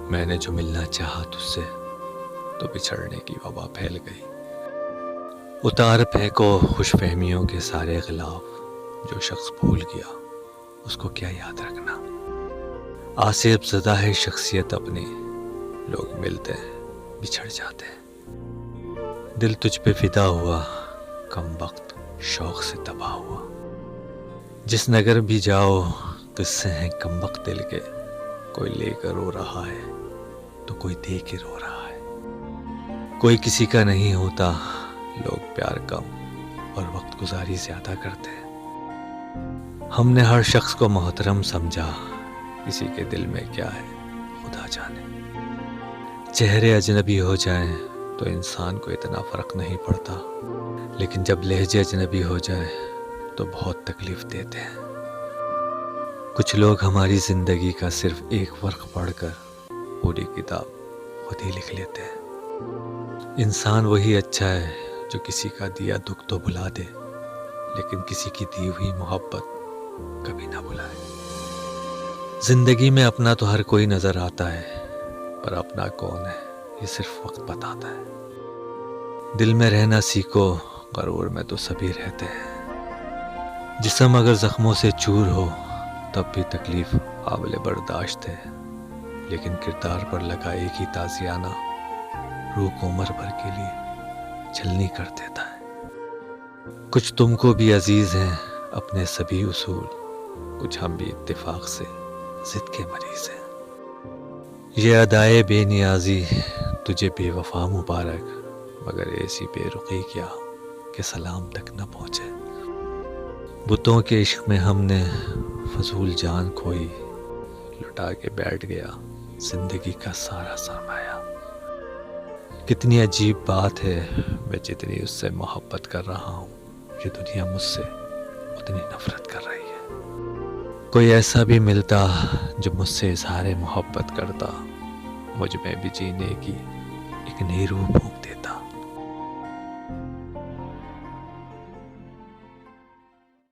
میں نے جو ملنا چاہا تجھ سے تو بچھڑنے کی وبا پھیل گئی۔ اتار پھینکو خوش فہمیوں کے سارے غلاف، جو شخص بھول گیا اس کو کیا یاد رکھنا۔ آصف زدہ ہے شخصیت اپنی، لوگ ملتے ہیں بچھڑ جاتے ہیں۔ دل تجھ پہ فدا ہوا، کم وقت شوق سے تباہ ہوا۔ جس نگر بھی جاؤ قصے ہیں کم وقت دل کے، کوئی لے کر رو رہا ہے تو کوئی دے کے رو رہا ہے۔ کوئی کسی کا نہیں ہوتا، لوگ پیار کم اور وقت گزاری زیادہ کرتے ہیں۔ ہم نے ہر شخص کو محترم سمجھا، کسی کے دل میں کیا ہے خدا جانے۔ چہرے اجنبی ہو جائیں تو انسان کو اتنا فرق نہیں پڑتا، لیکن جب لہجے اجنبی ہو جائے تو بہت تکلیف دیتے ہیں۔ کچھ لوگ ہماری زندگی کا صرف ایک ورق پڑھ کر پوری کتاب خود ہی لکھ لیتے ہیں۔ انسان وہی اچھا ہے جو کسی کا دیا دکھ تو بھلا دے، لیکن کسی کی دی ہوئی محبت کبھی نہ بھلائے۔ زندگی میں اپنا تو ہر کوئی نظر آتا ہے، پر اپنا کون ہے یہ صرف وقت بتاتا ہے۔ دل میں رہنا سیکھو، غرور میں تو سبھی رہتے ہیں۔ جسم اگر زخموں سے چور ہو تب بھی تکلیف قابل برداشت ہے، لیکن کردار پر لگا ایک ہی تازیانہ روح کو عمر بھر کے لیے چھلنی کر دیتا ہے۔ کچھ تم کو بھی عزیز ہیں اپنے سبھی اصول، کچھ ہم بھی اتفاق سے ضد کے مریض ہیں۔ یہ ادائے بے نیازی تجھے بے وفا مبارک، مگر ایسی بے رخی کیا کہ سلام تک نہ پہنچے۔ بتوں کے عشق میں ہم نے فضول جان کھوئی، لٹا کے بیٹھ گیا زندگی کا سارا سرمایہ۔ کتنی عجیب بات ہے، میں جتنی اس سے محبت کر رہا ہوں، یہ دنیا مجھ سے اتنی نفرت کر رہی ہے۔ کوئی ایسا بھی ملتا جو مجھ سے اظہار محبت کرتا، مجھ میں بھی جینے کی ایک نئی روح پھونک دیتا۔